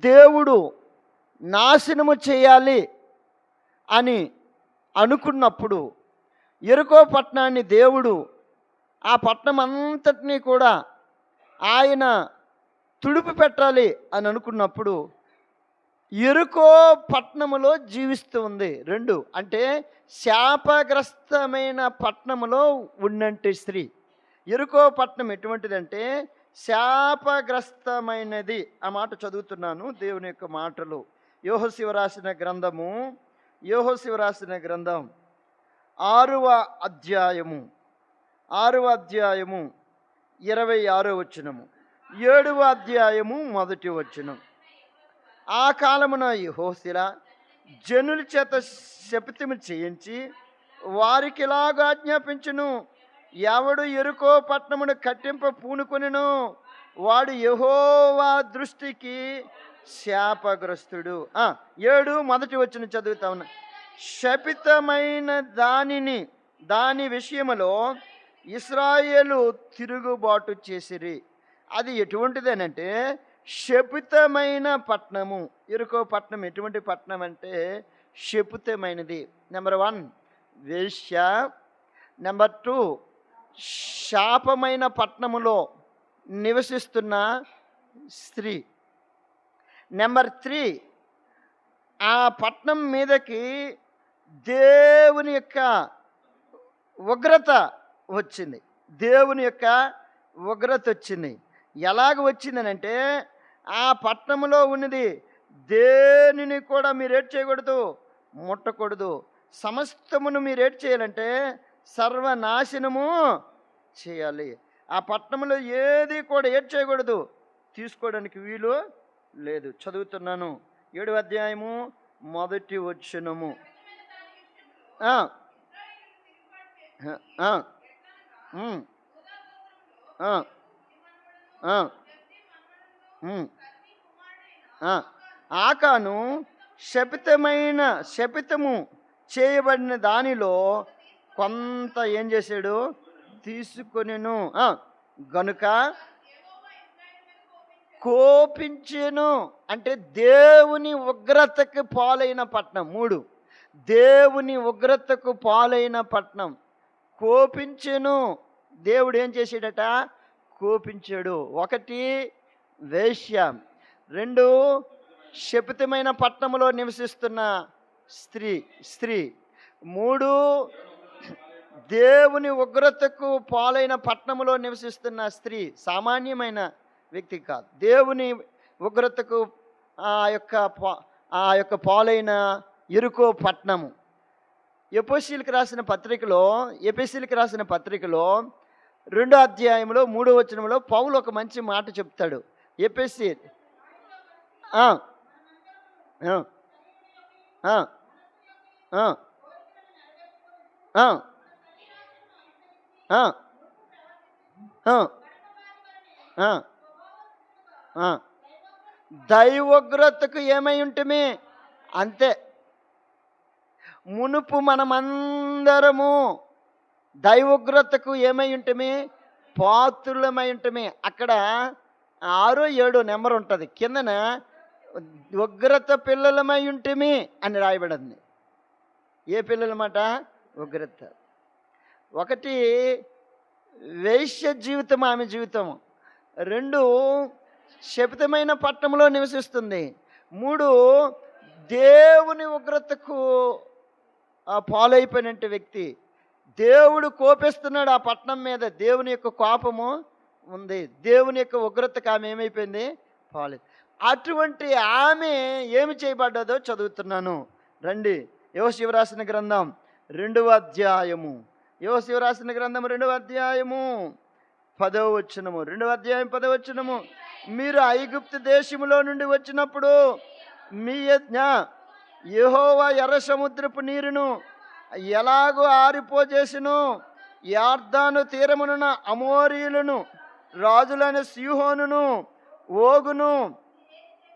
దేవుడు నాశనము చేయాలి అని అనుకున్నప్పుడు యెరికో పట్టణాన్ని దేవుడు ఆ పట్టణం అంతటినీ కూడా ఆయన తుడిపి పెట్టాలి అని అనుకున్నప్పుడు యెరికో పట్టణములో జీవిస్తూ ఉంది. రెండు అంటే శాపగ్రస్తమైన పట్టణములో ఉన్నంటి స్త్రీ. యెరికో పట్టణం ఎటువంటిదంటే శాపగ్రస్తమైనది. ఆ మాట చదువుతున్నాను దేవుని యొక్క మాటలు. యెహోషువ రాసిన గ్రంథము 6వ అధ్యాయము 26వ వచనము, 7వ అధ్యాయము 1వ వచనం. ఆ కాలమున యెహోషువ జనుల చేత శపథము చేయించి వారికి ఇలాగ ఆజ్ఞాపించును, ఎవడు యెరికో పట్టణమును కట్టింప పూనుకొనెనో వాడు యెహోవా దృష్టికి శాపగ్రస్తుడు. 7 మొదటి వచనం చదువుతా ఉన్నా. శపితమైన దాని విషయములో ఇశ్రాయేలు తిరుగుబాటు చేసిరి. అది ఎటువంటిదేనంటే శపితమైన పట్టణము. యెరికో పట్టణం ఎటువంటి పట్టణం అంటే శపితమైనది. నెంబర్ 1 వేశ్య, నెంబర్ 2 శాపమైన పట్టణములో నివసిస్తున్న స్త్రీ, నెంబర్ 3 ఆ పట్టణం మీదకి దేవుని యొక్క ఉగ్రత వచ్చింది. దేవుని యొక్క ఉగ్రత వచ్చింది. ఎలాగ వచ్చిందనంటే ఆ పట్టణంలో ఉన్నది దేనిని కూడా మీరు ఏడ్ చేయకూడదు, ముట్టకూడదు. సమస్తమును మీరు ఏడ్ చేయాలంటే సర్వనాశనము చేయాలి. ఆ పట్టణంలో ఏది కూడా ఏడ్ చేయకూడదు, తీసుకోవడానికి వీలు లేదు. చదువుతున్నాను 7వ అధ్యాయము 1వ వచనము. ఆకాను శపితము చేయబడిన దానిలో కొంత ఏం చేశాడు, తీసుకొనెను. గనుక కోపించెను అంటే దేవుని ఉగ్రతకు పాలైన పట్టణం. 3 దేవుని ఉగ్రతకు పాలైన పట్టణం. కోపించెను. దేవుడు ఏం చేశాడట, కోపించాడు. 1 వేశ్య, 2 శపితమైన పట్టణంలో నివసిస్తున్న స్త్రీ, 3 దేవుని ఉగ్రతకు పాలైన పట్టణంలో నివసిస్తున్న స్త్రీ. సామాన్యమైన వ్యక్తి కాదు, దేవుని ఉగ్రతకు ఆ యొక్క పాలైన యెరికో పట్టణము. ఎఫెసీయులకు రాసిన పత్రికలో 2వ అధ్యాయంలో 3వ వచనంలో పౌలు ఒక మంచి మాట చెప్తాడు. ఎఫెసీ దైవోగ్రతకు ఏమై ఉంటమే అంతే. మునుపు మనమందరము దైవోగ్రతకు ఏమై ఉంటమే, పాత్రులమై ఉంటమే. అక్కడ 6, 7 నెంబర్ ఉంటుంది. కిందన ఉగ్రత పిల్లలమై ఉంటమే అని రాయబడింది. ఏ పిల్లలమాట? ఉగ్రత. 1 వేశ్య జీవితం, ఆమె జీవితం. 2 శపితమైన పట్టణంలో నివసిస్తుంది. 3 దేవుని ఉగ్రతకు పాలైపోయినట్టు వ్యక్తి. దేవుడు కోపిస్తున్నాడు ఆ పట్టణం మీద. దేవుని యొక్క కోపము ఉంది. దేవుని యొక్క ఉగ్రతకు ఆమె ఏమైపోయింది, పాలై. అటువంటి ఆమె ఏమి చేయబడ్డదో చదువుతున్నాను రండి. యెహోషువ రాసిన గ్రంథం 2వ అధ్యాయము 2వ అధ్యాయము 10వ వచనము. 2వ అధ్యాయం 10వ వచనము. మీరు ఐగుప్తు దేశములో నుండి వచ్చినప్పుడు మీ యెహోవా ఎర్ర సముద్రపు నీరును ఎలాగో ఆరిపోజేసిను, యార్దాను తీరమున అమోరీయులను రాజులైన సీహోనును ఓగును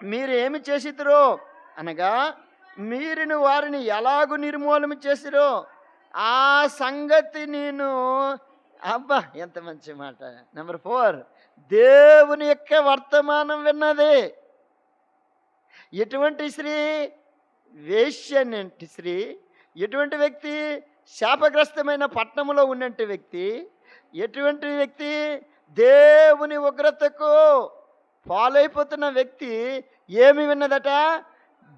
మీరు ఏమి చేసిరో అనగా మీరును వారిని ఎలాగూ నిర్మూలన చేసిరో ఆ సంగతి నేను. అబ్బా, ఎంత మంచి మాట. నెంబర్ 4 దేవుని యొక్క వర్తమానం విన్నది. ఎటువంటి స్త్రీ? వేశ్యనంటి స్త్రీ. ఎటువంటి వ్యక్తి? శాపగ్రస్తమైన పట్టణంలో ఉన్నటువంటి వ్యక్తి. ఎటువంటి వ్యక్తి? దేవుని ఉగ్రతకు పాలైపోతున్న వ్యక్తి ఏమి విన్నదట?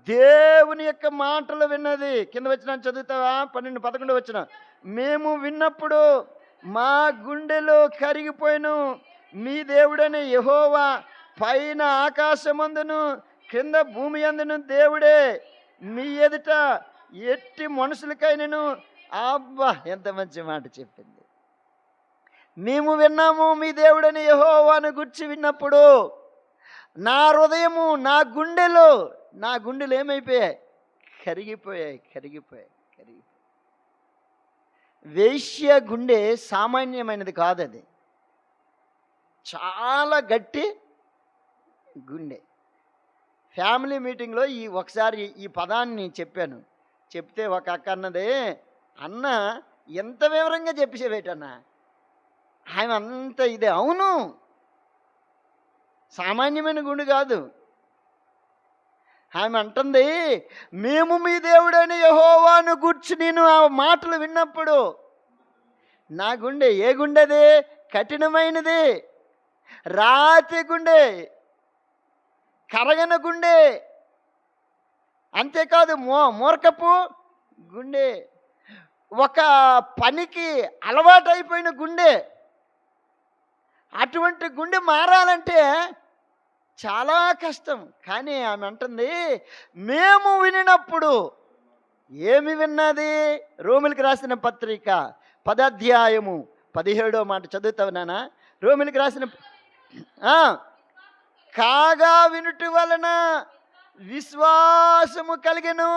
దేవుని యొక్క మాటలు విన్నది. కింద వచ్చిన చదువుతావా? 12, 11 వచ్చిన. మేము విన్నప్పుడు మా గుండెలో కరిగిపోయిను. మీ దేవుడని యెహోవా పైన ఆకాశమందును క్రింద భూమి అందును దేవుడే. మీ ఎదుట ఎట్టి మనుషులకైనను. అబ్బా, ఎంత మంచి మాట చెప్పింది. మేము విన్నాము మీ దేవుడని యెహోవాను గురించి విన్నప్పుడు నా హృదయము, నా గుండెలు ఏమైపోయాయి? కరిగిపోయాయి. వేశ్య గుండె సామాన్యమైనది కాదు, అది చాలా గట్టి గుండె. ఫ్యామిలీ మీటింగ్లో ఒకసారి ఈ పదాన్ని చెప్పాను. చెప్తే ఒక అక్క అన్నదే, అన్న ఎంత వివరంగా చెప్పేసేవేటన్నా, ఆమె అంత ఇదే. అవును, సామాన్యమైన గుండె కాదు. ఆమె అంటుంది, మేము మీ దేవుడైన యెహోవాను గూర్చి నేను ఆ మాటలు విన్నప్పుడు నా గుండె, ఏ గుండెది? కఠినమైనది, రాతి గుండె, కరగన గుండె. అంతేకాదు మూర్ఖపు గుండె, ఒక పనికి అలవాటైపోయిన గుండె. అటువంటి గుండె మారాలంటే చాలా కష్టం. కానీ ఆమె అంటుంది, మేము వినినప్పుడు. ఏమి విన్నది? రోమిలికి రాసిన పత్రిక 10వ అధ్యాయము 17వ మాట చదువుతావు నాన్న. రోమిలికి రాసిన కాగా వినుటి వలన విశ్వాసము కలిగెను.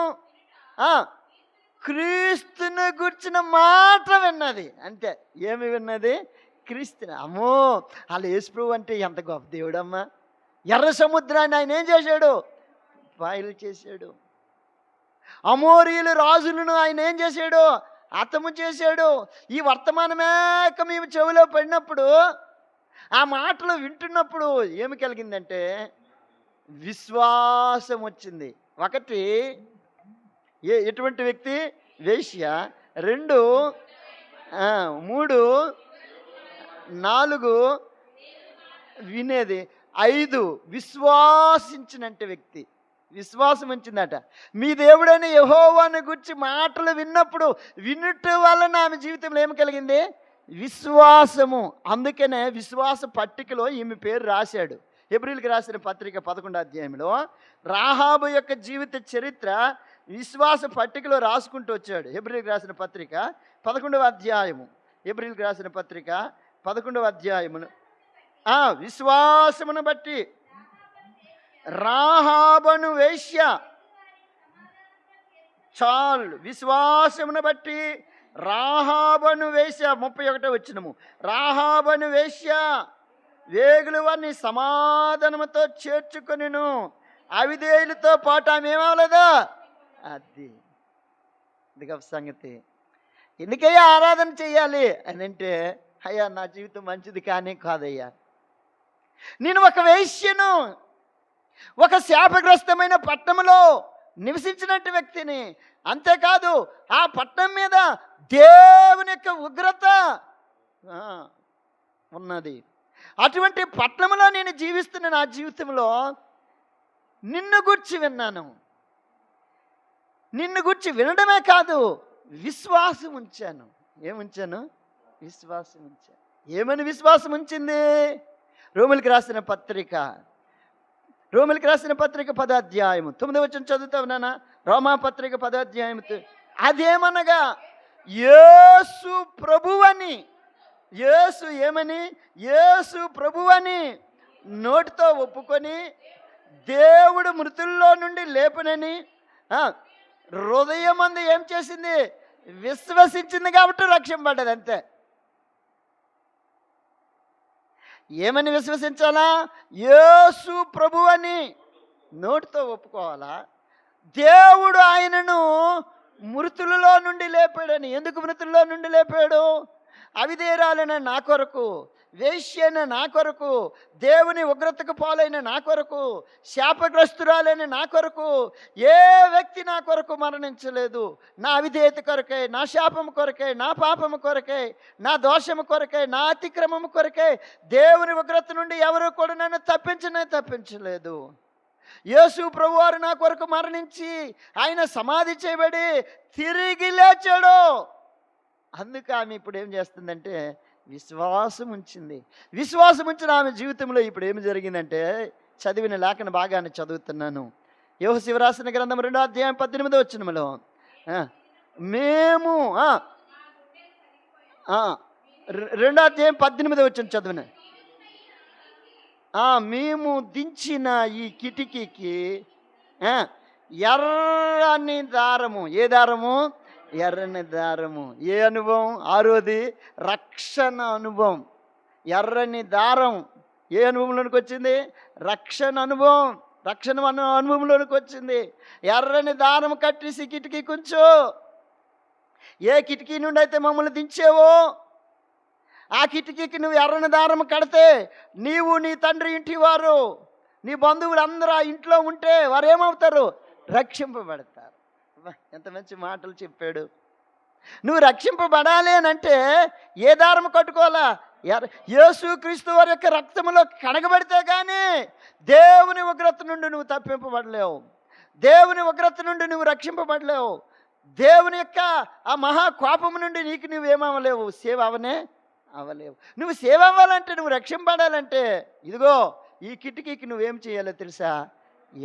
క్రీస్తుని గుర్చిన మాట విన్నది. అంతే. ఏమి విన్నది? క్రీస్తుని. అమ్మో, అలా యేసుప్రభు అంటే ఎంత గొప్ప దేవుడమ్మా. ఎర్ర సముద్రాన్ని ఆయన ఏం చేశాడు? పాయలు చేశాడు. అమోరీయులు రాజులను ఆయన ఏం చేశాడు? హతము చేశాడు. ఈ వర్తమానమేక మేము చెవిలో పడినప్పుడు, ఆ మాటలు వింటున్నప్పుడు ఏమి కలిగిందంటే విశ్వాసం వచ్చింది. ఒకటి, ఎటువంటి వ్యక్తి? వేశ్య. 2, 3, 4 వినేది. 5 విశ్వాసించినట్టు వ్యక్తి. విశ్వాసం వచ్చిందట. మీ దేవుడైన యెహోవాను గురించి మాటలు విన్నప్పుడు, వినుట వలన ఆమె జీవితంలో ఏమి కలిగింది? విశ్వాసము. అందుకనే విశ్వాస పట్టికలో ఈమె పేరు రాశాడు. హెబ్రీయులకు రాసిన పత్రిక 11వ అధ్యాయంలో రాహాబు యొక్క జీవిత చరిత్ర విశ్వాస పట్టికలో రాసుకుంటూ వచ్చాడు. హెబ్రీయులకు రాసిన పత్రిక 11వ అధ్యాయము. హెబ్రీయులకు రాసిన పత్రిక 11వ అధ్యాయమును విశ్వాసమును బట్టి రాహాబను వేశ్య, చాలు, విశ్వాసమును బట్టి రాహాబను వేశ్య. 31వ వచనము. రాహాబను వేశ్య వేగులు వారిని సమాధానముతో చేర్చుకొనిను, అవిధేయులతో పాటు ఆమె ఏమవలేదా? అది గొప్ప సంగతి. ఎందుకయ్యా ఆరాధన చెయ్యాలి అని అంటే, అయ్యా నా జీవితం మంచిది కానీ కాదయ్యా, నేను ఒక వేశ్యను, ఒక శాపగ్రస్తమైన పట్టణంలో నివసించినట్టు వ్యక్తిని. అంతేకాదు ఆ పట్టణం మీద దేవుని యొక్క ఉగ్రత ఉన్నది. అటువంటి పట్టణంలో నేను జీవిస్తున్న నా జీవితంలో నిన్ను గురించి విన్నాను. నిన్ను గురించి వినడమే కాదు, విశ్వాసం ఉంచాను. ఏముంచాను? విశ్వాసం ఉంచాను. ఏమని విశ్వాసం ఉంచింది? రోమిలికి రాసిన పత్రిక 10వ అధ్యాయము 9వ వచనం చదువుతావు నాన్న. రోమా పత్రిక 10వ అధ్యాయము. అదేమనగా యేసు ప్రభువని, యేసు ఏమని? యేసు ప్రభువని నోటితో ఒప్పుకొని దేవుడు మృతుల్లో నుండి లేపునని హృదయమందు ఏం చేసింది? విశ్వసించింది కాబట్టి రక్షింపబడ్డది. అంతే. ఏమని విశ్వసించాలా? యేసు ప్రభువని నోటితో ఒప్పుకోవాలా. దేవుడు ఆయనను మృతులలో నుండి లేపాడని. ఎందుకు మృతుల్లో నుండి లేపాడు? అవిధేయురాలైన నా కొరకు, వేశ్యైన నా కొరకు, దేవుని ఉగ్రతకు పాలైన నా కొరకు, శాపగ్రస్తురాలైన నా కొరకు ఏ వ్యక్తి నా కొరకు మరణించలేదు. నా అవిధేయత కొరకై, నా శాపము కొరకై, నా పాపము కొరకై, నా దోషము కొరకై, నా అతిక్రమము కొరకై దేవుని ఉగ్రత నుండి ఎవరు కూడా నన్ను తప్పించలేదు. యేసు ప్రభువారు నా కొరకు మరణించి ఆయన సమాధి చేయబడి తిరిగి లేచాడు. అందుకు ఆమె ఇప్పుడు ఏం చేస్తుందంటే విశ్వాసం ఉంచింది. విశ్వాసం ఉంచిన ఆమె జీవితంలో ఇప్పుడు ఏమి జరిగిందంటే, చదివిన లేఖన భాగాన్ని చదువుతున్నాను. యోహోషువ రాసిన గ్రంథం 2వ అధ్యాయం 18వ వచనములో మేము 2వ అధ్యాయం 18వ వచనం చదివిన మేము దించిన ఈ కిటికీకి ఎర్రని దారము. ఏ దారము? ఎర్రని దారము. ఏ అనుభవం? ఆరోది రక్షణ అనుభవం. ఎర్రని దారం ఏ అనుభవంలోనికి వచ్చింది? రక్షణ అనుభవం. రక్షణ అనుభవంలోనికి వచ్చింది. ఎర్రని దారం కట్టేసి కిటికీ కొంచెం, ఏ కిటికీ నుండి అయితే మమ్మల్ని దించేవో ఆ కిటికీకి నువ్వు ఎర్రని దారం కడితే నీవు, నీ తండ్రి ఇంటి వారు, నీ బంధువులు అందరూ ఆ ఇంట్లో ఉంటే వారు ఏమవుతారు? రక్షింపబడతారు. ఎంత మంచి మాటలు చెప్పాడు. నువ్వు రక్షింపబడాలి అని అంటే ఏ దారం కట్టుకోవాలా? యేసుక్రీస్తు వారి యొక్క రక్తములో కడగబడితే కానీ దేవుని ఉగ్రత నుండి నువ్వు తప్పింపబడలేవు. దేవుని ఉగ్రత నుండి నువ్వు రక్షింపబడలేవు. దేవుని యొక్క ఆ మహా కోపము నుండి నీకు నువ్వేమవ్వలేవు, సేవ అవ్వలేవు. నువ్వు సేవ అవ్వాలంటే, నువ్వు రక్షింపడాలంటే ఇదిగో ఈ కిటికీకి నువ్వేం చేయాలో తెలుసా?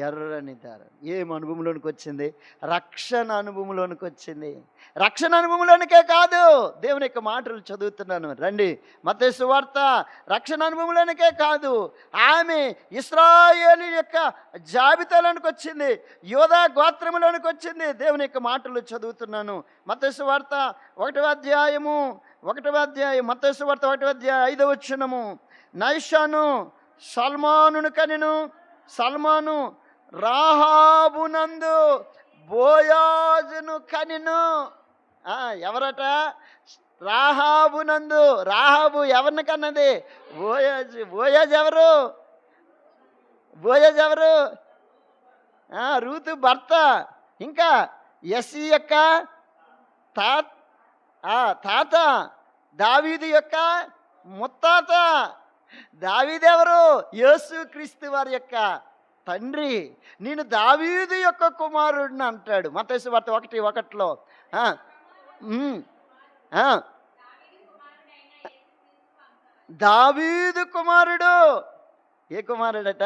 ఎర్రని దారం. ఏం అనుభవంలోనికి వచ్చింది? రక్షణ అనుభవంలోనికి వచ్చింది. రక్షణ అనుభవంలోనికే కాదు, దేవుని యొక్క మాటలు చదువుతున్నాను రండి. మత్తయి సువార్త రక్షణ అనుభవంలోనికే కాదు, ఆమె ఇశ్రాయేలు యొక్క జాబితాలోనికి వచ్చింది, యోధా గోత్రములోనికి వచ్చింది. దేవుని యొక్క మాటలు చదువుతున్నాను. మత్తయి సువార్త 1వ అధ్యాయము మత్తయి సువార్త 1వ అధ్యాయం 5వ వచనము. నైషాను సల్మానును కనెను. సల్మాను రాహాబునందు బోయాజును కనెను. ఎవరట? రాహాబునందు. రాహాబు ఎవరిని కన్నది? బోయాజు. బోయాజు ఎవరు? రూతు భర్త. ఇంకా యెస్సీ యొక్క తాత, దావీదు యొక్క ముత్తాత. దావీదెవరు? యేసుక్రీస్తు వారి యొక్క తండ్రి. నేను దావీదు యొక్క కుమారుడిని అంటాడు మత్తయి సువార్త 1:1. దావీదు కుమారుడు. ఏ కుమారుడట?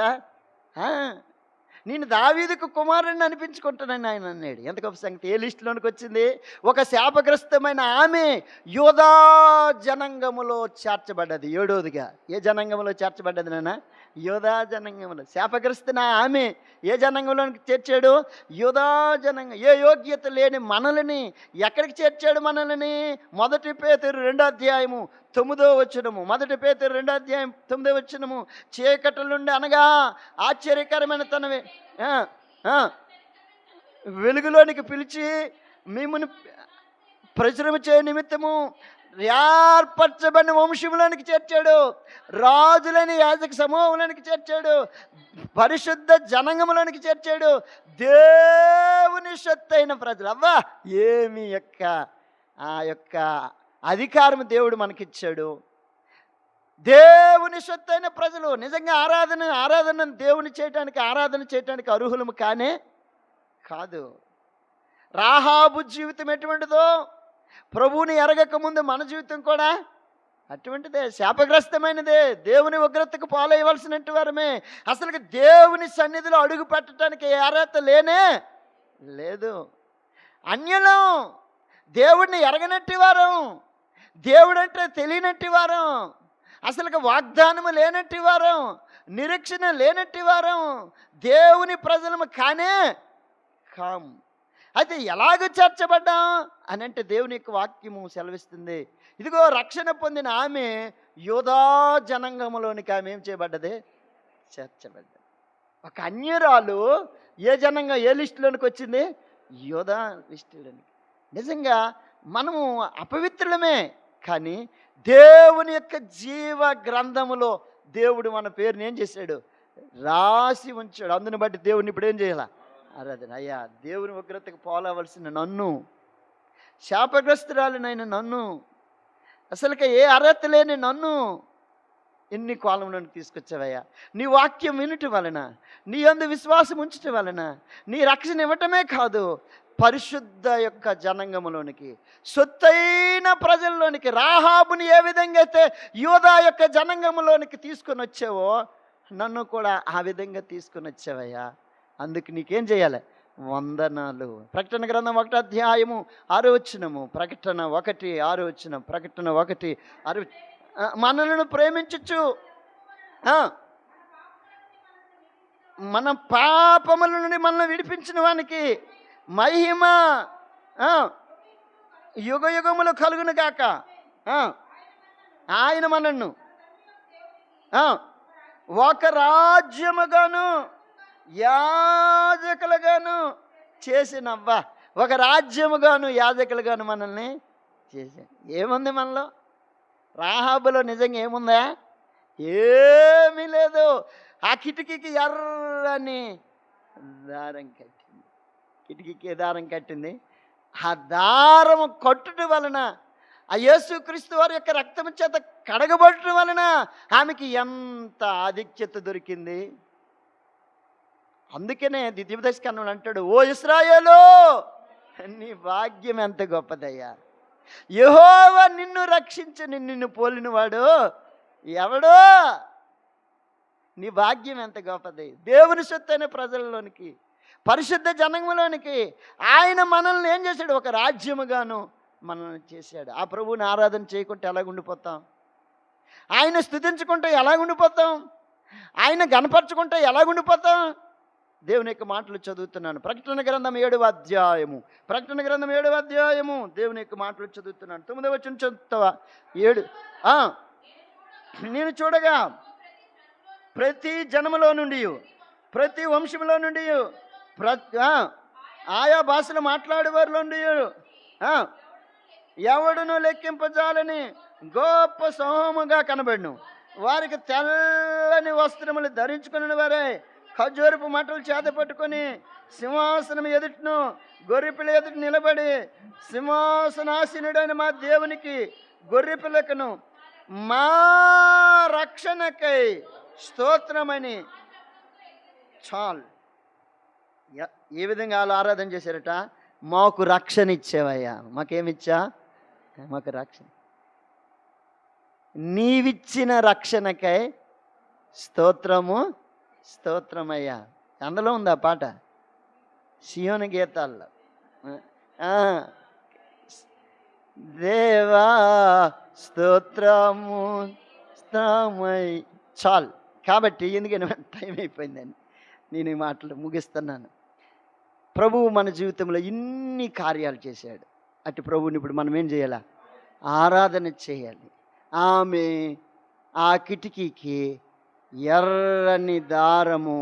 నేను దావీదుకు కుమారుడిని అనిపించుకుంటానని ఆయన అన్నాడు. ఎంత గొప్ప సంగతి! ఏ లిస్టులోనికి వచ్చింది? ఒక శాపగ్రస్తమైన ఆమె యోధా జనాంగములో చేర్చబడ్డది. 7వదిగా ఏ జనాంగంలో చేర్చబడ్డది నాన్న? యోధా జనాంగంలో. శాపగ్రస్తున్న ఆమె ఏ జనాంగంలోనికి చేర్చాడు? యోధా జనాంగం. ఏ యోగ్యత లేని మనల్ని ఎక్కడికి చేర్చాడు? మనల్ని 1 పేతురు 2వ అధ్యాయము 9వ వచనము. 1 పేతురు 2వ అధ్యాయం 9వ వచనము. చీకటి నుండి అనగా ఆశ్చర్యకరమైన తనవే వెలుగులోనికి పిలిచి మిమ్మల్ని ప్రచురము చేయ నిమిత్తము ఏర్పరచబడిన వంశములోనికి చేర్చాడు. రాజులని యాజక సమూహంలోనికి చేర్చాడు. పరిశుద్ధ జనాంగంలోనికి చేర్చాడు. దేవుని సొత్తైన ప్రజలు. అవ్వా, ఏమి ఆ యొక్క అధికారం దేవుడు మనకిచ్చాడు. దేవుని సొత్తైన ప్రజలు. నిజంగా ఆరాధన ఆరాధన చేయటానికి అర్హులము కాదు. రాహాబు జీవితం ఎటువంటిదో, ప్రభువుని ఎరగక ముందు మన జీవితం కూడా అటువంటిదే, శాపగ్రస్తమైనదే. దేవుని ఉగ్రతకు పాలయ్యవలసినట్టు వారమే. అసలు దేవుని సన్నిధిలో అడుగు పెట్టడానికి ఏ అర్హత లేదు. అన్యులం, దేవుడిని ఎరగనట్టి వారం, దేవుడంటే తెలియనట్టి వారం, అసలు వాగ్దానము లేనట్టి వారం, నిరీక్షణ లేనట్టి వారం, దేవుని ప్రజలము కాము. అయితే ఎలాగ చేర్చబడ్డాం అని అంటే దేవుని యొక్క వాక్యము సెలవిస్తుంది. ఇదిగో రక్షణ పొందిన ఆమె యోధా జనాంగంలోనికి ఆమె ఏం చేయబడ్డది? చేర్చబడ్డది. ఒక అన్యురాలు ఏ లిస్టులోనికి వచ్చింది? యోధా లిస్టులోనికి. నిజంగా మనము అపవిత్రులమే, కానీ దేవుని యొక్క జీవ గ్రంథములో దేవుడు మన పేరుని ఏం చేశాడు? రాసి ఉంచాడు. అందుని బట్టి దేవుడిని ఇప్పుడు ఏం చేయాల? ఆరాధన. అయ్యా, దేవుని ఉగ్రతకు పోలవలసిన నన్ను, శాపగ్రస్తురాలినైన నన్ను, అసలుకి ఏ అర్హత లేని నన్ను ఎన్ని కోలంలోనికి తీసుకొచ్చావయ్యా. నీ వాక్యం వినుట వలన, నీ యందు విశ్వాసం ఉంచటం వలన, నీ రక్షణ ఇవ్వటమే కాదు, పరిశుద్ధ యొక్క జనాంగంలోనికి, సొత్తైన ప్రజల్లోనికి, రాహాబుని ఏ విధంగా అయితే యూదా యొక్క జనాంగంలోనికి తీసుకొని వచ్చావో నన్ను కూడా ఆ విధంగా తీసుకొని వచ్చావయ్యా. అందుకు నీకేం చేయాలి? వందనాలు. ప్రకటన గ్రంథం 1:6 ప్రకటన 1:6 ప్రకటన 1:6 మనలను ప్రేమించచ్చు, మన పాపముల నుండి మనల్ని విడిపించిన వానికి మహిమ యుగ యుగములు కలుగును గాక. ఆయన మనను ఒక రాజ్యముగాను యాజకులుగాను చేసినవ్వా. ఒక రాజ్యముగాను యాజకులుగాను మనల్ని చేసి. ఏముంది మనలో? రాహాబులో నిజంగా ఏముందా? ఏమీ లేదు. ఆ కిటికీకి ఎర్రని దారం కట్టింది. కిటికీకి దారం కట్టింది. ఆ దారము కట్టుట వలన, ఆ యేసుక్రీస్తు వారి యొక్క రక్తము చేత కడగబడటం వలన ఆమెకి ఎంత ఆధిక్యత దొరికింది. అందుకనే ద్వితీయోపదేశకాండంలో అంటాడు, ఓ ఇశ్రాయేలు, నీ భాగ్యం ఎంత గొప్పదయ్యా. యెహోవా నిన్ను రక్షించని నిన్ను పోలినవాడు ఎవడో. నీ భాగ్యం ఎంత గొప్పది. దేవుని సొత్తైన ప్రజల్లోనికి, పరిశుద్ధ జనంలోనికి ఆయన మనల్ని ఏం చేశాడు? ఒక రాజ్యముగాను మనల్ని చేశాడు. ఆ ప్రభువుని ఆరాధన చేయకుంటే ఎలాగుండిపోతాం? ఆయన స్తుతించుకుంటే ఎలాగుండిపోతాం? ఆయన గణపరచుకుంటే ఎలాగుండిపోతాం? దేవుని యొక్క మాటలు చదువుతున్నాను. ప్రకటన గ్రంథం 7వ అధ్యాయము. ప్రకటన గ్రంథం 7వ అధ్యాయము. దేవుని యొక్క మాటలు చదువుతున్నాను. 9వ వచనం చదువుతావా? 7. నేను చూడగా ప్రతి జనములో నుండి, ప్రతి వంశంలో నుండి, ఆయా భాషలు మాట్లాడేవారిలో నుండి ఎవడును లెక్కింపజాలని గొప్ప సమూహముగా కనబడును. వారికి తెల్లని వస్త్రములు ధరించుకుని వారే ఖర్జూరపు మట్టలు చేత పట్టుకొని సింహాసనం ఎదుటను గొర్రెపిల్ల ఎదుట నిలబడి, సింహాసనాసీనుడైన మా దేవునికి గొర్రెపిల్లకును మా రక్షణకై స్తోత్రమని. చాలు. ఏ విధంగా వాళ్ళు ఆరాధన చేశారట? మాకు రక్షణ ఇచ్చావయ్యా. మాకేమిచ్చా? మాకు రక్షణ. నీవిచ్చిన రక్షణకై స్తోత్రము, స్తోత్రమయ్యా. అందులో ఉంది ఆ పాట, సియోను గీతాల్లో. దేవా స్తోత్రము స్తోత్రమై. చాలు. కాబట్టి ఎందుకని టైం అయిపోయిందని నేను ఈ మాటలు ముగిస్తున్నాను. ప్రభువు మన జీవితంలో ఇన్ని కార్యాలు చేశాడు. అటు ప్రభువుని ఇప్పుడు మనం ఏం చేయాలా? ఆరాధన చేయాలి. ఆమె ఆ కిటికీకి ఎర్రని దారము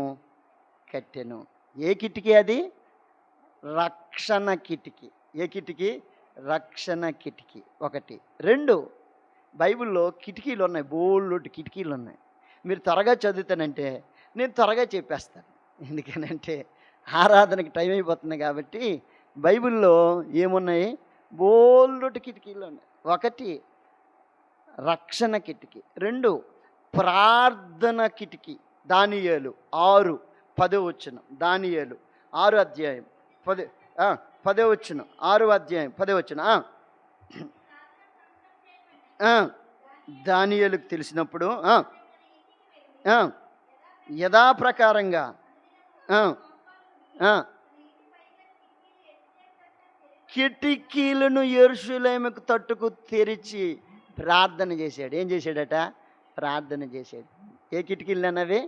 కట్టెను. ఏ కిటికీ అది? రక్షణ కిటికీ. ఏ కిటికీ? రక్షణ కిటికీ. 1. 2, బైబిల్లో కిటికీలు ఉన్నాయి, బోల్డ్ కిటికీలు ఉన్నాయి. మీరు త్వరగా చదువుతానంటే నేను త్వరగా చెప్పేస్తాను. ఎందుకనంటే ఆరాధనకి టైం అయిపోతుంది కాబట్టి. బైబిల్లో ఏమున్నాయి? బోల్డ్ కిటికీలు ఉన్నాయి. 1 రక్షణ కిటికీ, 2 ప్రార్థన కిటికీ. దానియేలు 6:10 వచనం. దానియేలు 6 అధ్యాయం 10 వచనం. 6 అధ్యాయం 10 వచనం. దానియేలుకు తెలిసినప్పుడు యథాప్రకారంగా కిటికీలను యెరూషలేముకు తట్టుకు తెరిచి ప్రార్థన చేశాడు. ఏం చేశాడట? ప్రార్థన చేశాడు. ఏ కిటికీలు అన్నవి?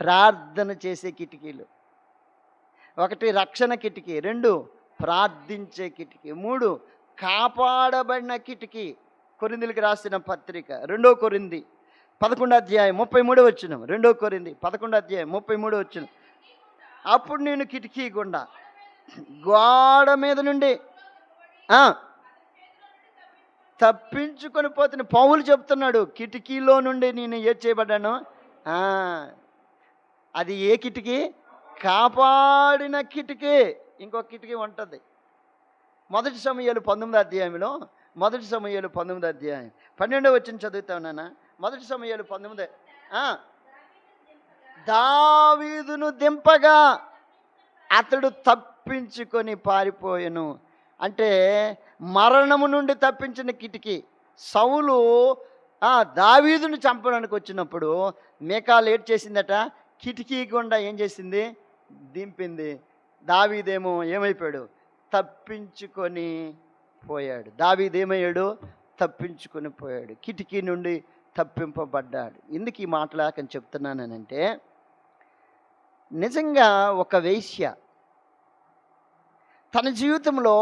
ప్రార్థన చేసే కిటికీలు. 1 రక్షణ కిటికీ, 2 ప్రార్థించే కిటికీ, 3 కాపాడబడిన కిటికీ. కొరింథీయులకు రాసిన పత్రిక 2 కొరింథీ 11 అధ్యాయం 33 వచనం. 2 కొరింథీ 11 అధ్యాయం 33 వచనం. అప్పుడు నేను కిటికీ గుండా గోడ మీద నుండి తప్పించుకొని పోతున్న పౌలు చెప్తున్నాడు, కిటికీలో నుండి నేను ఏది చేయబడ్డాను. ఆ, అది ఏ కిటికీ? కాపాడిన కిటికీ. ఇంకో కిటికీ ఉంటుంది. మొదటి సమూయేలు 19వ అధ్యాయంలో, మొదటి సమూయేలు 19వ అధ్యాయం 12వ వచనం చదువుతా ఉన్నానా? మొదటి సమూయేలు 19. దావీదును దింపగా అతడు తప్పించుకొని పారిపోయెను. అంటే మరణము నుండి తప్పించిన కిటికీ. సౌలు దావీదును చంపడానికి వచ్చినప్పుడు మీకాలు ఏడ్ చేసిందట, కిటికీ గుండా ఏం చేసింది? దింపింది. దావీదేమో ఏమైపోయాడు? తప్పించుకొని పోయాడు. దావీదేమయ్యాడు? తప్పించుకొని పోయాడు, కిటికీ నుండి తప్పింపబడ్డాడు. ఎందుకు ఈ మాటలాకని చెప్తున్నానంటే, నిజంగా ఒక వేశ్య తన జీవితంలో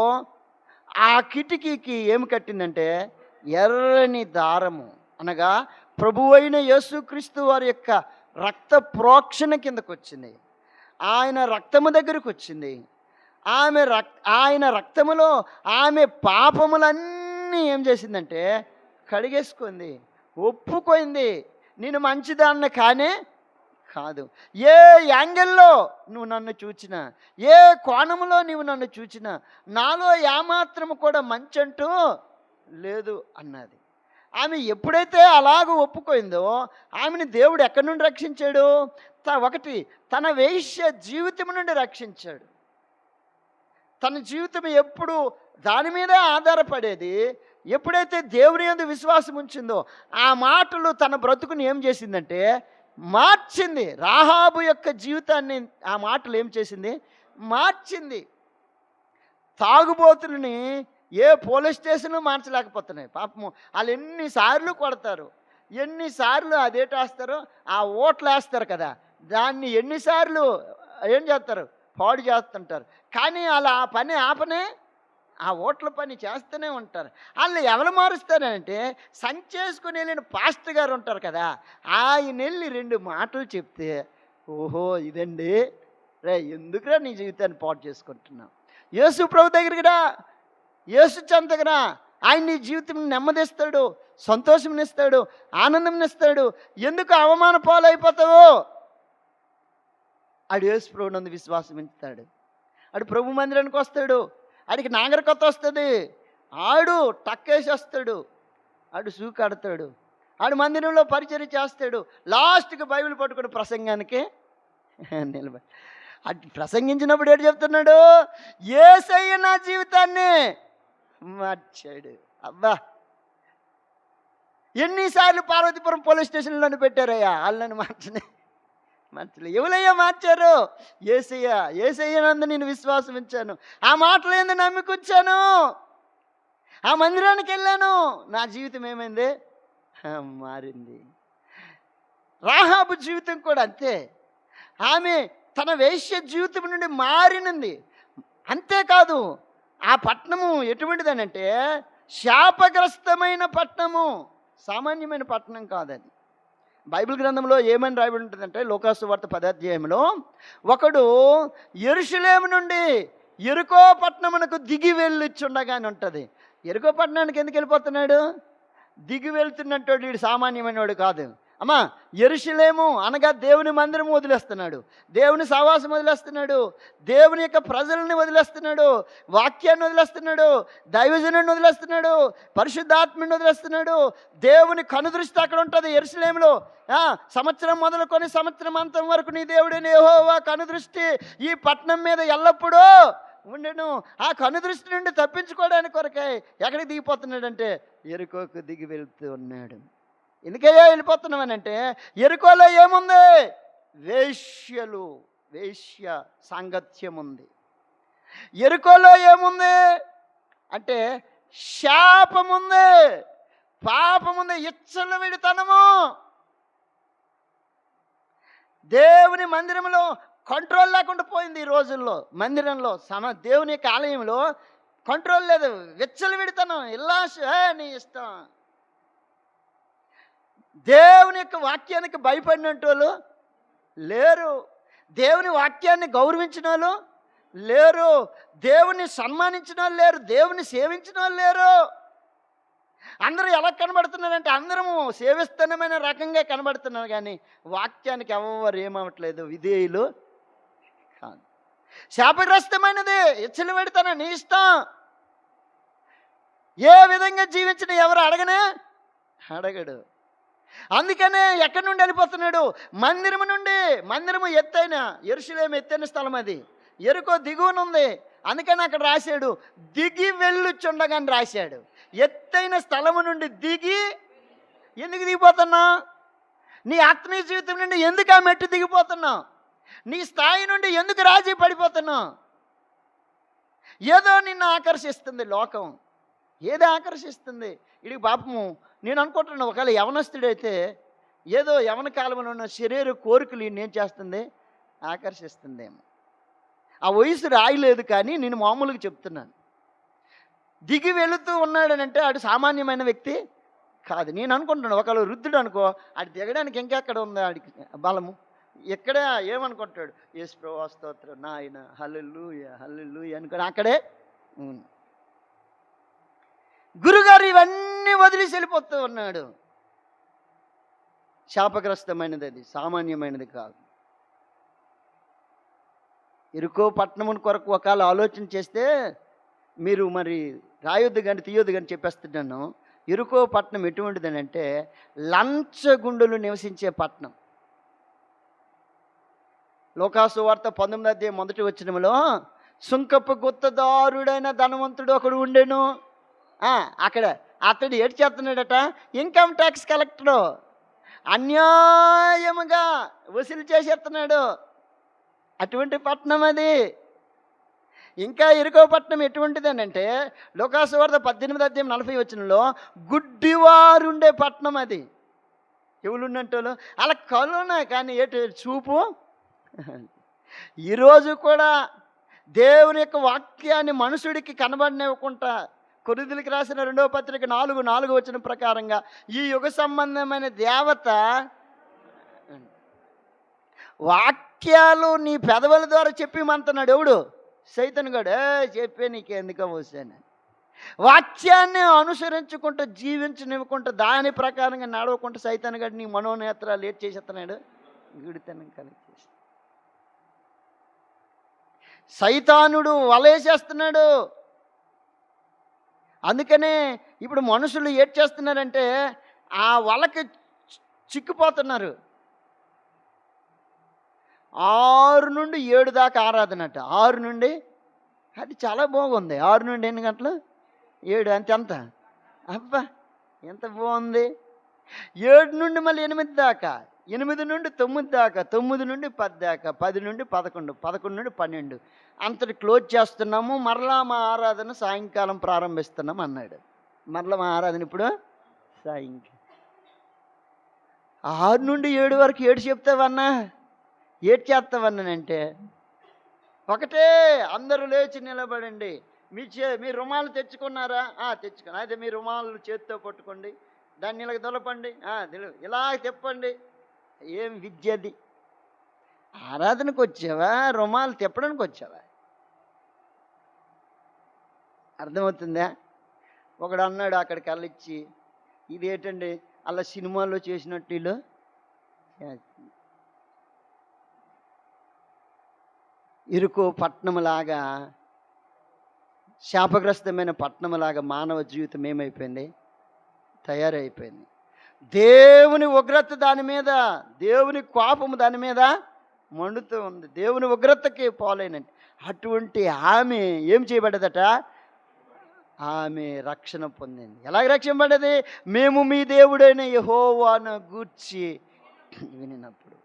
ఆ కిటికీకి ఏమి కట్టిందంటే ఎర్రని దారము, అనగా ప్రభువైన యేసుక్రీస్తు వారి యొక్క రక్త ప్రోక్షణ కిందకు వచ్చింది. ఆయన రక్తము దగ్గరకు వచ్చింది. ఆయన రక్తములో ఆమె పాపములన్నీ ఏం చేసిందంటే కడిగేసుకుంది, ఒప్పుకోయింది. నేను మంచిదాన్ని కానే కాదు. ఏ యాంగిల్లో నువ్వు నన్ను చూచినా, ఏ కోణములో నువ్వు నన్ను చూచినా నాలో ఏమాత్రము కూడా మంచి అంటూ లేదు అన్నది. ఆమె ఎప్పుడైతే అలాగ ఒప్పుకోయిందో ఆమెను దేవుడు ఎక్కడి నుండి రక్షించాడు? ఒకటి, తన వేశ్య జీవితం నుండి రక్షించాడు. తన జీవితం ఎప్పుడు దాని మీదే ఆధారపడేది. ఎప్పుడైతే దేవుని యందు విశ్వాసం ఉంచిందో ఆ మాటలు తన బ్రతుకుని ఏం చేసిందంటే మార్చింది. రాహాబు యొక్క జీవితాన్ని ఆ మాటలు ఏం చేసింది? మార్చింది. తాగుబోతులని ఏ పోలీస్ స్టేషన్లు మార్చలేకపోతున్నాయి. పాపము వాళ్ళు ఎన్నిసార్లు కొడతారు, ఎన్నిసార్లు అదేటేస్తారో, ఆ ఓట్లు వేస్తారు కదా, దాన్ని ఎన్నిసార్లు ఏం చేస్తారు? పాడు చేస్తుంటారు. కానీ వాళ్ళు ఆ పని ఆపనే, ఆ ఓట్ల పని చేస్తూనే ఉంటారు. వాళ్ళు ఎవరు మారుస్తారంటే సంచేసుకుని వెళ్ళిన పాస్టర్ గారు ఉంటారు కదా, ఆయన వెళ్ళి 2 మాటలు చెప్తే, ఓహో ఇదండి రే, ఎందుకురా నీ జీవితాన్ని పాడు చేసుకుంటున్నావు? యేసు ప్రభు దగ్గరికి రా, యేసు చెంతకు రా. ఆయన నీ జీవితం నెమ్మదిస్తాడు, సంతోషంనిస్తాడు, ఆనందంనిస్తాడు. ఎందుకు అవమాన పాలైపోతావు? ఆడు యేసు ప్రభు నందు విశ్వాసం ఉంచుతాడు. ఆడు ప్రభు మందిరానికి వస్తాడు, ఆడికి నాగరికత వస్తుంది, ఆడు టక్కేసి వస్తాడు, ఆడు సూకాడతాడు, ఆడు మందిరంలో పరిచర్య చేస్తాడు. లాస్ట్కి బైబిల్ పట్టుకుని ప్రసంగానికి నిలబడి అటు ప్రసంగించినప్పుడు ఏంటి చెప్తున్నాడు? యేసయ్య నా జీవితాన్ని మార్చాడు. అబ్బా, ఎన్నిసార్లు పార్వతీపురం పోలీస్ స్టేషన్లో నన్ను పెట్టారయ్యా, వాళ్ళని మార్చలే. ఎవరయ్యా మార్చారు? యేసయ్య. యేసయ్య నందు నేను విశ్వాసం ఉంచాను, ఆ మాటలు ఏంది నమ్మికొచ్చాను, ఆ మందిరానికి వెళ్ళాను, నా జీవితం ఏమైంది? మారింది. రాహాబు జీవితం కూడా అంతే. ఆమె తన వేశ్య జీవితం నుండి మారినంది. అంతేకాదు, ఆ పట్టణము ఎటువంటిదనంటే శాపగ్రస్తమైన పట్టణము, సామాన్యమైన పట్టణం కాదది. బైబిల్ గ్రంథంలో ఏమని రాయబడి ఉంటుందంటే, లూకాసు వార్త 10వ అధ్యాయంలో, ఒకడు యెరూషలేము నుండి యెరికో పట్టణమునకు దిగి వెళ్ళిచుండగానే ఉంటుంది. యెరికో పట్టణానికి ఎందుకు వెళ్ళిపోతున్నాడు? దిగి వెళ్తున్నట్టు వీడు సామాన్యమైన వాడు కాదు. అమ్మా, యెరూషలేము అనగా దేవుని మందిరం వదిలేస్తున్నాడు, దేవుని సహవాసం వదిలేస్తున్నాడు, దేవుని యొక్క ప్రజల్ని వదిలేస్తున్నాడు, వాక్యాన్ని వదిలేస్తున్నాడు, దైవజనుడిని వదిలేస్తున్నాడు, పరిశుద్ధాత్మని వదిలేస్తున్నాడు. దేవుని కనుదృష్టి అక్కడ ఉంటుంది యెరూషలేములో. సంవత్సరం మొదలుకొని సంవత్సరం అంతం వరకు నీ దేవుడైన యెహోవా కనుదృష్టి ఈ పట్టణం మీద ఎల్లప్పుడూ ఉండెను. ఆ కనుదృష్టి నుండి తప్పించుకోవడానికి కొరకై ఎక్కడికి దిగిపోతున్నాడంటే యెరికోకు దిగి వెళ్తూ ఉన్నాడు. ఎందుకయ్యా వెళ్ళిపోతున్నామనంటే, యెరికోలో ఏముంది? వేశ్యలు, వేశ్య సాంగత్యం ఉంది. యెరికోలో ఏముంది అంటే శాపముంది, పాపముంది, విచ్చలవిడితనము. దేవుని మందిరంలో కంట్రోల్ లేకుండా పోయింది. ఈ రోజుల్లో మందిరంలో దేవుని యొక్క ఆలయంలో కంట్రోల్ లేదు, విచ్చలవిడితనం, ఇలా నీ ఇష్టం. దేవుని యొక్క వాక్యానికి భయపడినట్టు వాళ్ళు లేరు, దేవుని వాక్యాన్ని గౌరవించిన వాళ్ళు లేరు, దేవుని సన్మానించిన వాళ్ళు లేరు, దేవుని సేవించిన వాళ్ళు లేరు. అందరూ ఎలా కనబడుతున్నారంటే అందరము సేవిస్తనమైన రకంగా కనబడుతున్నారు, కానీ వాక్యానికి ఎవరు ఏమవట్లేదు, విధేయులు కాదు. శాపగ్రస్తమైనది ఇచ్చలు పెడతాను, నీ ఇష్టం. ఏ విధంగా జీవించిన ఎవరు అడగడు. అందుకనే ఎక్కడి నుండి వెళ్ళిపోతున్నాడు? మందిరము నుండి. మందిరము ఎత్తైన, యెరూషలేము ఎత్తైన స్థలం, అది ఎరుకో దిగువనుంది. అందుకని అక్కడ రాశాడు దిగి వెళ్ళుచుండగాని రాశాడు. ఎత్తైన స్థలము నుండి దిగి. ఎందుకు దిగిపోతున్నావు? నీ ఆత్మీయ జీవితం నుండి ఎందుకు ఆ మెట్టు దిగిపోతున్నావు? నీ స్థాయి నుండి ఎందుకు రాజీ పడిపోతున్నావు? ఏదో నిన్ను ఆకర్షిస్తుంది లోకం, ఏదో ఆకర్షిస్తుంది. ఇది పాపము. నేను అనుకుంటున్నాను, ఒకవేళ యవనస్తుడైతే ఏదో యవన కాలంలో ఉన్న శరీర కోరికలు ఏం చేస్తుంది, ఆకర్షిస్తుందేమో. ఆ వయసు రాయలేదు, కానీ నేను మామూలుగా చెప్తున్నాను. దిగి వెళుతూ ఉన్నాడనంటే ఆడు సామాన్యమైన వ్యక్తి కాదు. నేను అనుకుంటున్నాను, ఒకవేళ వృద్ధుడు అనుకో, ఆడు దిగడానికి ఇంకెక్కడ ఉంది ఆడికి బలము? ఎక్కడే ఏమనుకుంటాడు, యేసు ప్రభువా స్తోత్రం నాయన హల్లెలూయా హల్లెలూయా అనుకుని అక్కడే. గురుగారు ఇవన్నీ వదిలేసి వెళ్ళిపోతూ ఉన్నాడు. శాపగ్రస్తమైనది, అది సామాన్యమైనది కాదు. ఇరుకో పట్టణముని కొరకు ఒకవేళ ఆలోచన చేస్తే, మీరు మరి రాయొద్దు కానీ తీయొద్దు కానీ చెప్పేస్తున్నాను. ఇరుకో పట్టణం ఎటువంటిదని అంటే లంచగుండులు నివసించే పట్టణం. లోకాసు వార్త 19:1 సుంకపు గుత్తదారుడైన ధనవంతుడు ఒకడు ఉండెను. అక్కడ అతడు ఏడు చేస్తున్నాడట, ఇన్కమ్ ట్యాక్స్ కలెక్టరు. అన్యాయముగా వసూలు చేసేస్తున్నాడు. అటువంటి పట్టణం అది. ఇంకా ఇరుకో పట్టణం ఎటువంటిది అని అంటే లోకాసు వార్త 18:40 గుడ్డివారు ఉండే పట్టణం అది. ఎవరున్నట్టు అలా కలునా, కానీ ఏటు చూపు. ఈరోజు కూడా దేవుని యొక్క వాక్యాన్ని మనుషుడికి కనబడనివ్వకుండా, కొరింథీయులకు రాసిన 2వ పత్రిక 4:4 ప్రకారంగా ఈ యుగ సంబంధమైన దేవత వాక్యాలు నీ పెదవుల ద్వారా చెప్పిమంటున్నాడు. ఎవడు? సైతాను గాడు. చెప్పే నీకెందుకో వస్తాను. వాక్యాన్ని అనుసరించుకుంటూ జీవించనివ్వకుంటూ దాని ప్రకారంగా నడవకుంటూ సైతాను గాడు నీ మనోనేత్రాలు ఏం చేసేస్తున్నాడు, గుడితనం కలిగి చేసి సైతానుడు వలేసేస్తున్నాడు. అందుకనే ఇప్పుడు మనుషులు ఏం చేస్తున్నారంటే ఆ వలకి చిక్కిపోతున్నారు. 6 నుండి 7 దాకా ఆరాధనట. 6 నుండి, అది చాలా బాగుంది. 6 నుండి ఎన్ని గంటలు? 7 అంతే. ఎంత అబ్బా, ఎంత బాగుంది. 7 నుండి మళ్ళీ 8 దాకా, 8 నుండి 9 దాకా, 9 నుండి 10 దాకా, 10 నుండి 11, 11 నుండి 12 అంతటి క్లోజ్ చేస్తున్నాము. మరలా మా ఆరాధన సాయంకాలం ప్రారంభిస్తున్నాం అన్నాడు. మరలా మా ఆరాధన ఇప్పుడు సాయంకాలం 6 నుండి 7 వరకు ఏడు చెప్తావన్నా, ఏడు చేస్తావన్నానంటే ఒకటే, అందరూ లేచి నిలబడండి. మీ రుమాలు తెచ్చుకున్నారా? తెచ్చుకున్నా. అయితే మీ రుమాలు చేతితో పట్టుకోండి, దాన్ని ఇలాగ దొలపండి, ఇలా తిప్పండి. ఏం విద్యది? ఆరాధనకు వచ్చావా, రుమాలు తిప్పడానికి వచ్చావా? అర్థమవుతుందా? ఒకడు అన్నాడు అక్కడికి వెళ్ళిచ్చి, ఇదేంటండి అలా సినిమాల్లో చేసినట్టు వీళ్ళు ఇరుకు పట్టణంలాగా, శాపగ్రస్తమైన పట్టణంలాగా మానవ జీవితం ఏమైపోయింది, తయారైపోయింది. దేవుని ఉగ్రత దాని మీద, దేవుని కోపము దాని మీద మండుతూ ఉంది. దేవుని ఉగ్రతకి పోలేనండి. అటువంటి ఆమె ఏం చేయబడ్డదట? ఆమె రక్షణ పొందింది. ఎలాగ రక్షణ పడ్డది? మేము మీ దేవుడైన యెహోవాను గూర్చి వినినప్పుడు.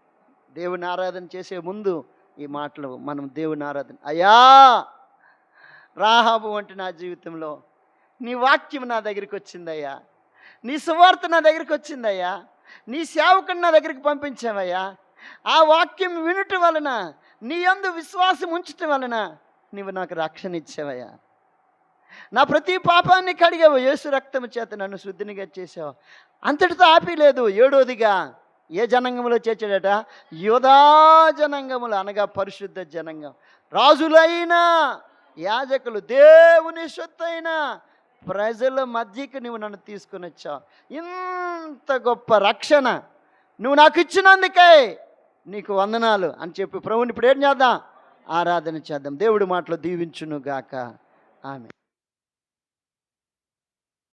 దేవుని ఆరాధన చేసే ముందు ఈ మాటలు మనం దేవుని ఆరాధన, అయ్యా రాహాబు వంటి నా జీవితంలో నీ వాక్యం నా దగ్గరికి వచ్చిందయ్యా, నీ సువార్త నా దగ్గరికి వచ్చిందయ్యా, నీ సేవకుని నా దగ్గరికి పంపించావయ్యా. ఆ వాక్యం వినటం వలన, నీ యందు విశ్వాసం ఉంచటం వలన నీవు నాకు రక్షణ ఇచ్చావయ్యా. నా ప్రతి పాపాన్ని కడిగావు, యేసు రక్తము చేత నన్ను శుద్ధినిగా చేసావు. అంతటితో ఆపిలేదు. 7వదిగా ఏ జనాంగంలో చేర్చాడట? యూదా జనాంగములు, అనగా పరిశుద్ధ జనాంగం. రాజులైన యాజకులు, దేవుని సొత్తైన ప్రజల మధ్యకి నువ్వు నన్ను తీసుకుని వచ్చావు. ఇంత గొప్ప రక్షణ నువ్వు నాకు ఇచ్చినందుకే నీకు వందనాలు అని చెప్పి ప్రభువుని ఇప్పుడు ఏం చేద్దాం? ఆరాధన చేద్దాం. దేవుడి మాటలు దీవించును గాక. ఆమె.